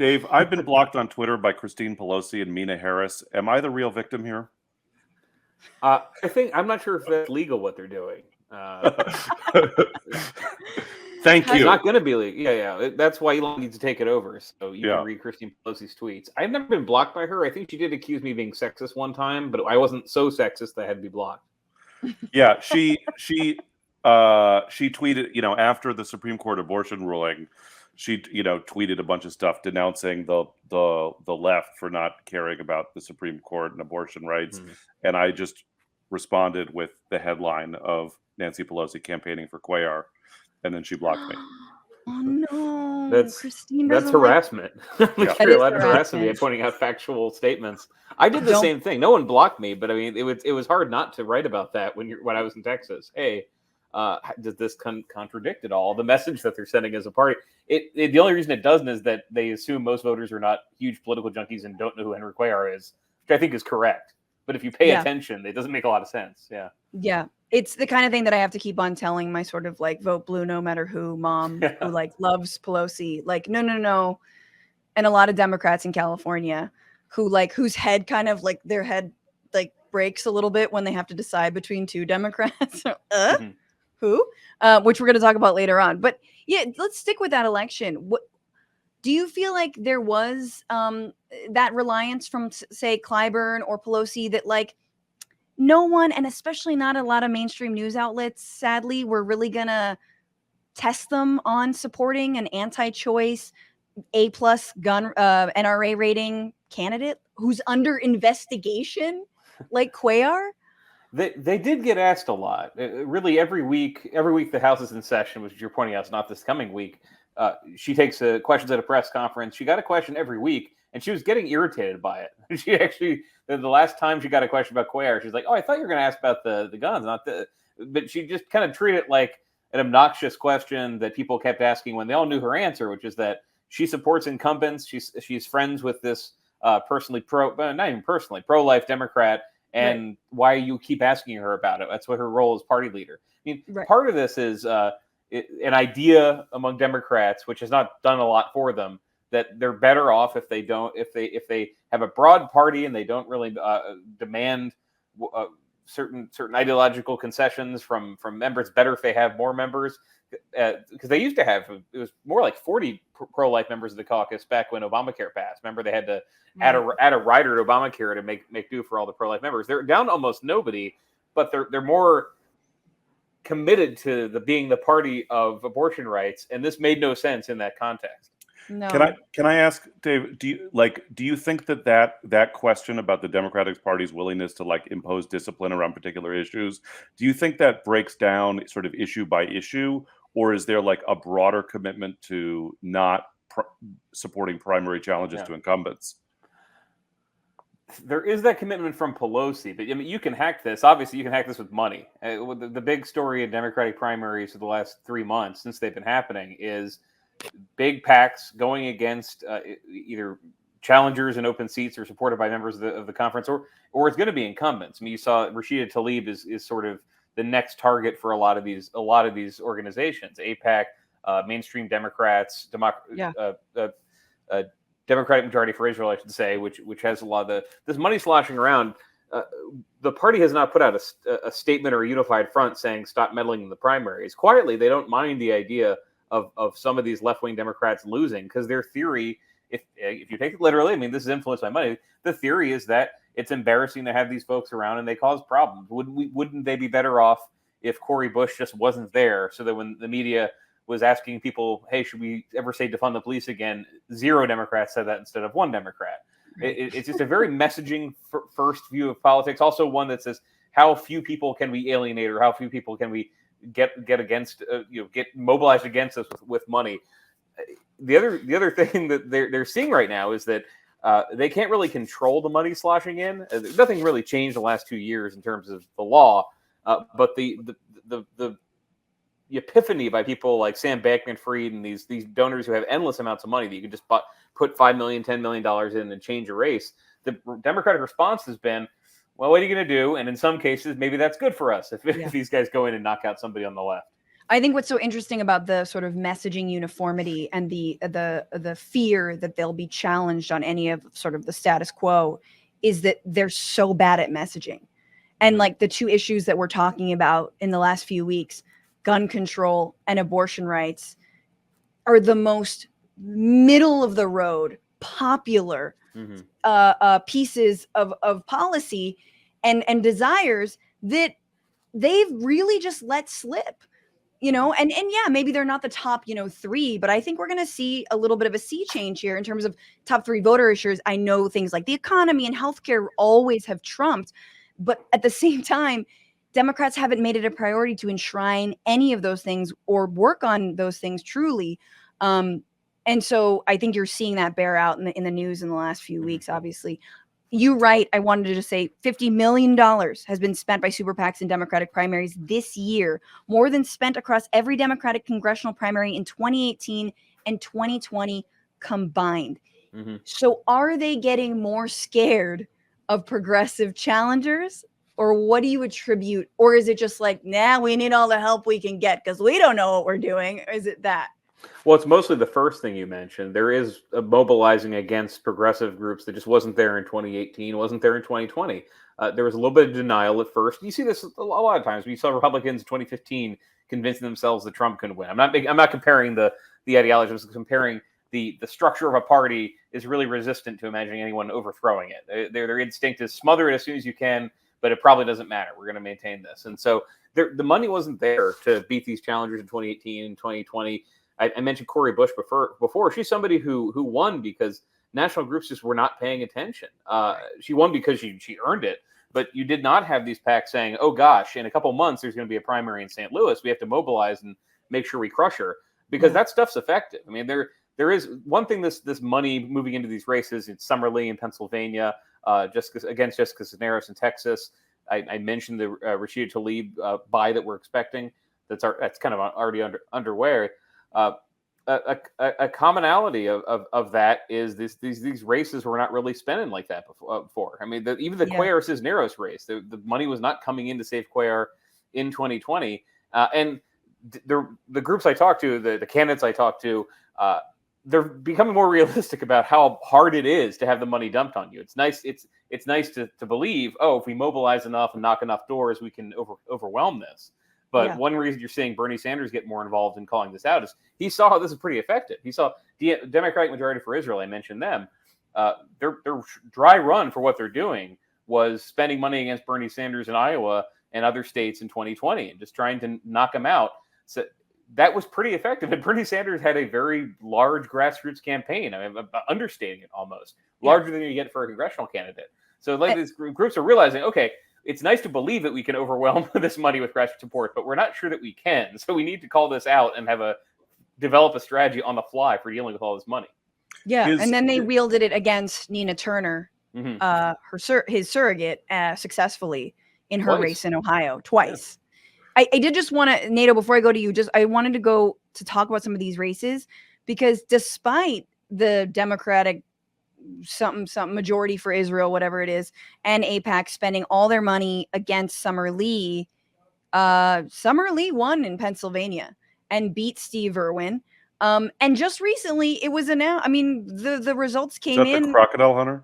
Dave, I've been blocked on Twitter by Christine Pelosi and Mina Harris. Am I the real victim here? I think I'm not sure if that's legal what they're doing. Thank you. It's not going to be legal. Yeah. That's why Elon needs to take it over. So you can read Christine Pelosi's tweets. I've never been blocked by her. I think she did accuse me of being sexist one time, but I wasn't so sexist that I had to be blocked. Yeah, she tweeted, after the Supreme Court abortion ruling, she tweeted a bunch of stuff denouncing the left for not caring about the Supreme Court and abortion rights, and I just responded with the headline of Nancy Pelosi campaigning for Cuellar, and then she blocked me. Oh no, that's harassment. You're allowed to harass me by pointing out factual statements. I did the same thing. No one blocked me, but I mean, it was hard not to write about that when I was in Texas. Hey, does this contradict at all the message that they're sending as a party? The only reason it doesn't is that they assume most voters are not huge political junkies and don't know who Henry Cuellar is, which I think is correct. But if you pay attention, it doesn't make a lot of sense. Yeah. It's the kind of thing that I have to keep on telling my sort of like vote blue no matter who mom who like loves Pelosi. Like, no. And a lot of Democrats in California who like whose head kind of like their head like breaks a little bit when they have to decide between two Democrats. Who? Which we're going to talk about later on. But yeah, let's stick with that election. What do you feel like there was that reliance from say Clyburn or Pelosi that like no one, and especially not a lot of mainstream news outlets, sadly, were really going to test them on supporting an anti-choice A+ gun NRA rating candidate who's under investigation like Cuellar? They did get asked a lot. Really, every week the House is in session, which you're pointing out is not this coming week. She takes questions at a press conference. She got a question every week, and she was getting irritated by it. She actually, the last time she got a question about Cuellar, she's like, "Oh, I thought you were going to ask about the guns, not the." But she just kind of treated it like an obnoxious question that people kept asking when they all knew her answer, which is that she supports incumbents. She's friends with this not even personally, pro-life Democrat. And why you keep asking her about it? That's what her role as party leader. I mean, part of this is an idea among Democrats, which has not done a lot for them, that they're better off if they have a broad party and they don't really demand certain ideological concessions from members. Better if they have more members, because they used to have, it was more like 40 pro-life members of the caucus back when Obamacare passed. Remember, they had to add a rider to Obamacare to make do for all the pro-life members. They're down to almost nobody, but they're more committed to being the party of abortion rights, and this made no sense in that context. No. Can I ask, Dave? Do you think that question about the Democratic Party's willingness to like impose discipline around particular issues, do you think that breaks down sort of issue by issue, or is there like a broader commitment to not supporting primary challenges to incumbents? There is that commitment from Pelosi, but I mean, you can hack this. Obviously, you can hack this with money. The big story in Democratic primaries for the last 3 months since they've been happening is big PACs going against either challengers in open seats or supported by members of the conference, or it's going to be incumbents. I mean, you saw Rashida Tlaib is sort of the next target for a lot of these organizations. AIPAC, mainstream Democrats, Democratic Majority for Israel, I should say, which has a lot of this money sloshing around. The party has not put out a statement or a unified front saying stop meddling in the primaries. Quietly, they don't mind the idea of some of these left-wing Democrats losing, because their theory, if you take it literally, I mean, this is influenced by money. The theory is that it's embarrassing to have these folks around and they cause problems. Wouldn't they be better off if Cori Bush just wasn't there, so that when the media was asking people, hey, should we ever say defund the police again, 0 Democrats said that instead of 1 Democrat. It's just a very messaging first view of politics. Also one that says how few people can we alienate, or how few people can we get against, get mobilized against us with money. The other thing that they're seeing right now is that they can't really control the money sloshing in. Nothing really changed the last 2 years in terms of the law, but the epiphany by people like Sam Bankman-Fried and these donors who have endless amounts of money that you can just put $5 million, $10 million in and change a race. The Democratic response has been, well, what are you going to do? And in some cases, maybe that's good for us if these guys go in and knock out somebody on the left. I think what's so interesting about the sort of messaging uniformity and the fear that they'll be challenged on any of sort of the status quo is that they're so bad at messaging. And like the two issues that we're talking about in the last few weeks, gun control and abortion rights, are the most middle of the road, popular pieces of policy and desires that they've really just let slip. You know, and yeah, maybe they're not the top, 3, but I think we're going to see a little bit of a sea change here in terms of top 3 voter issues. I know things like the economy and healthcare always have trumped, but at the same time, Democrats haven't made it a priority to enshrine any of those things or work on those things truly. And so I think you're seeing that bear out in the news in the last few weeks, obviously. You're right. I wanted to just say $50 million has been spent by super PACs in Democratic primaries this year, more than spent across every Democratic congressional primary in 2018 and 2020 combined. So are they getting more scared of progressive challengers? Or what do you attribute? Or is it just like, nah, we need all the help we can get because we don't know what we're doing? Or is it that? Well, it's mostly the first thing you mentioned. There is a mobilizing against progressive groups that just wasn't there in 2018, wasn't there in 2020. There was a little bit of denial at first. You see this a lot of times. We saw Republicans in 2015 convincing themselves that Trump couldn't win. I'm not comparing the ideology. I'm just comparing the structure of a party is really resistant to imagining anyone overthrowing it. Their instinct is smother it as soon as you can, but it probably doesn't matter. We're going to maintain this. And so the money wasn't there to beat these challengers in 2018 and 2020. I mentioned Cori Bush before. She's somebody who won because national groups just were not paying attention. She won because she earned it, but you did not have these PACs saying, oh gosh, in a couple months, there's going to be a primary in St. Louis. We have to mobilize and make sure we crush her, because that stuff's effective. I mean, there is one thing, this money moving into these races. It's Summerlee in Pennsylvania, against Jessica Cisneros in Texas. I mentioned the Rashida Tlaib buy that we're expecting. That's kind of already underway. A commonality of that is these races were not really spending like that before. I mean, even the Cuellar Cisneros race, the money was not coming in to save Cuellar in 2020. And the groups I talked to, the candidates I talked to, they're becoming more realistic about how hard it is to have the money dumped on you. It's nice. It's nice to believe, oh, if we mobilize enough and knock enough doors, we can overwhelm this. But one reason you're seeing Bernie Sanders get more involved in calling this out is he saw how this is pretty effective. He saw the Democratic Majority for Israel, I mentioned them. Their dry run for what they're doing was spending money against Bernie Sanders in Iowa and other states in 2020 and just trying to knock him out. So that was pretty effective. And Bernie Sanders had a very large grassroots campaign. I mean, I'm understating it almost. Larger than you get for a congressional candidate. So these groups are realizing, okay, it's nice to believe that we can overwhelm this money with grassroots support, but we're not sure that we can. So we need to call this out and develop a strategy on the fly for dealing with all this money. Yeah, and then they wielded it against Nina Turner, his surrogate, successfully in her race in Ohio twice. Yeah. I did just want to, Nato, before I go to you, I wanted to go to talk about some of these races, because despite the Democratic something majority for Israel, whatever it is, and AIPAC spending all their money against Summerlee, Summerlee won in Pennsylvania and beat Steve Irwin. And just recently it was announced, I mean, the results came in. The crocodile hunter?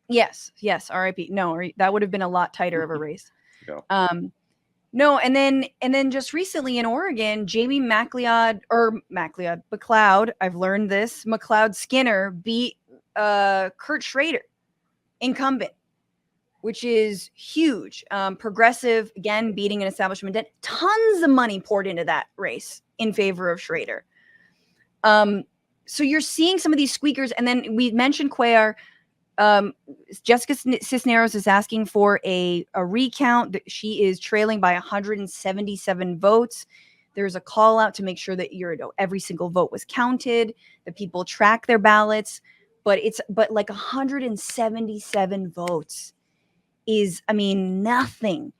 Yes. RIP. No, that would have been a lot tighter of a race. No, and then just recently in Oregon, Jamie McLeod, I've learned this, McLeod Skinner beat Kurt Schrader, incumbent, which is huge. Progressive, again, beating an establishment debt. Tons of money poured into that race in favor of Schrader. So you're seeing some of these squeakers. And then we mentioned Cuellar. Jessica Cisneros is asking for a recount. She is trailing by 177 votes. There's a call out to make sure that every single vote was counted, that people track their ballots. But like 177 votes is, I mean, nothing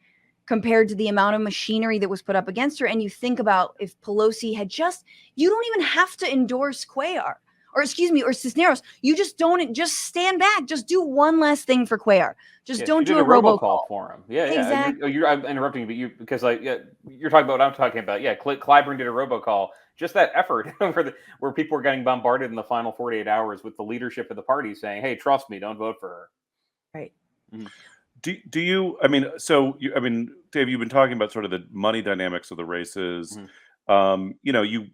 compared to the amount of machinery that was put up against her. And you think about if Pelosi had you don't even have to endorse Cuellar or Cisneros. You just don't just stand back. Just do one less thing for Cuellar. Just don't do a robocall for him. Yeah, exactly. I'm interrupting, but because you're talking about what I'm talking about. Yeah, Clyburn did a robocall. Just that effort where people were getting bombarded in the final 48 hours with the leadership of the party saying, "Hey, trust me, don't vote for her." Right. Mm-hmm. Do you? I mean, so Dave, you've been talking about sort of the money dynamics of the races. Mm-hmm. You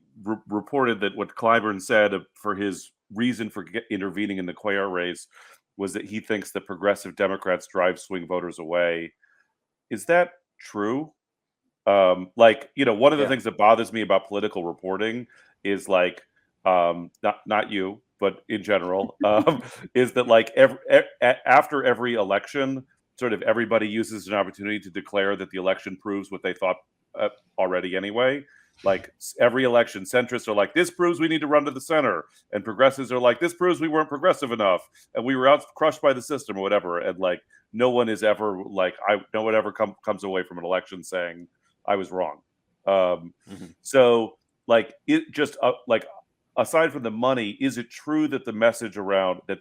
reported that what Clyburn said for his reason for intervening in the Cuellar race was that he thinks that progressive Democrats drive swing voters away. Is that true? One of the things that bothers me about political reporting is not you, but in general, is that after every election, sort of everybody uses an opportunity to declare that the election proves what they thought already anyway. Like every election, centrists are like, this proves we need to run to the center, and progressives are like, this proves we weren't progressive enough and we were crushed by the system or whatever. And no one is ever no one ever comes away from an election saying I was wrong. So it just aside from the money, is it true that the message around that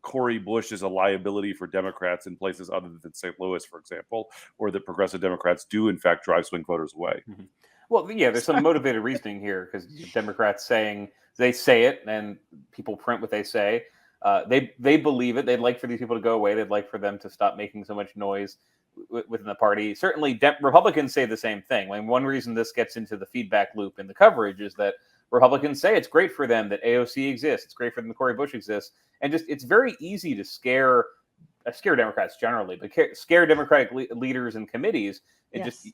Cori Bush is a liability for Democrats in places other than St. Louis, for example, or that progressive Democrats do in fact drive swing voters away? Mm-hmm. Well, yeah, there's some motivated reasoning here because Democrats they say it and people print what they say. They believe it. They'd like for these people to go away. They'd like for them to stop making so much noise within the party. Certainly, Republicans say the same thing. One reason this gets into the feedback loop in the coverage is that Republicans say it's great for them that AOC exists. It's great for them that Cori Bush exists. And it's very easy to scare Democrats generally, but scare Democratic leaders and committees.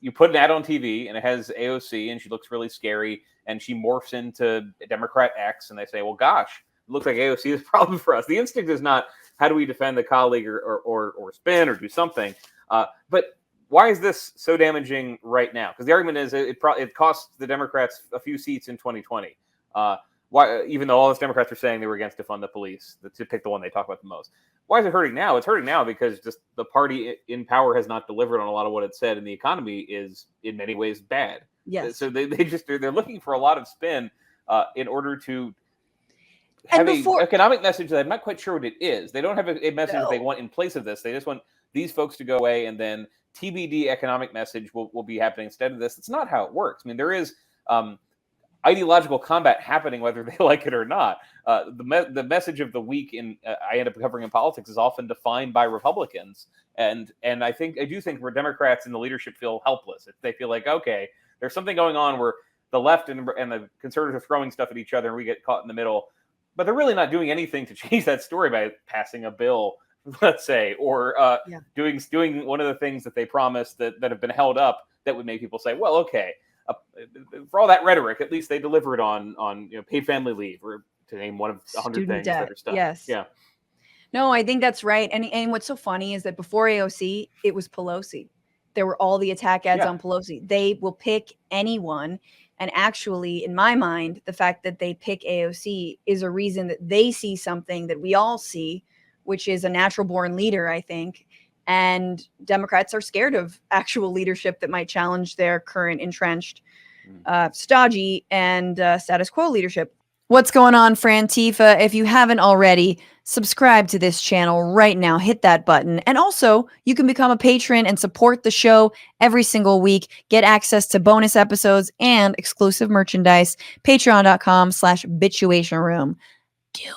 You put an ad on TV and it has AOC and she looks really scary and she morphs into Democrat X and they say, well, gosh, it looks like AOC is a problem for us. The instinct is not how do we defend the colleague or spin or do something. But why is this so damaging right now? Because the argument is it costs the Democrats a few seats in 2020. Why, even though all those Democrats are saying they were against defund the police, to pick the one they talk about the most. Why is it hurting now? It's hurting now because just the party in power has not delivered on a lot of what it said, and the economy is in many ways bad. Yes. So they're looking for a lot of spin in order to have an economic message that I'm not quite sure what it is. They don't have a message that they want in place of this. They just want these folks to go away, and then TBD economic message will be happening instead of this. It's not how it works. I mean, there is ideological combat happening whether they like it or not. The message of the week I end up covering in politics is often defined by Republicans, and I do think where Democrats and the leadership feel helpless. If they feel like, okay, there's something going on where the left and the conservatives are throwing stuff at each other and we get caught in the middle, but they're really not doing anything to change that story by passing a bill, let's say, or doing one of the things that they promised that have been held up that would make people say, well, okay, for all that rhetoric, at least they delivered on paid family leave, or to name one of 100 things that are stuff. Yes. Yeah. No, I think that's right. And what's so funny is that before AOC, it was Pelosi. There were all the attack ads on Pelosi. They will pick anyone. And actually, in my mind, the fact that they pick AOC is a reason that they see something that we all see, which is a natural born leader, I think. And Democrats are scared of actual leadership that might challenge their current entrenched, stodgy and status quo leadership. What's going on, Frantifa? If you haven't already, subscribe to this channel right now. Hit that button. And also, you can become a patron and support the show every single week. Get access to bonus episodes and exclusive merchandise. Patreon.com/bitchuation room. Do it.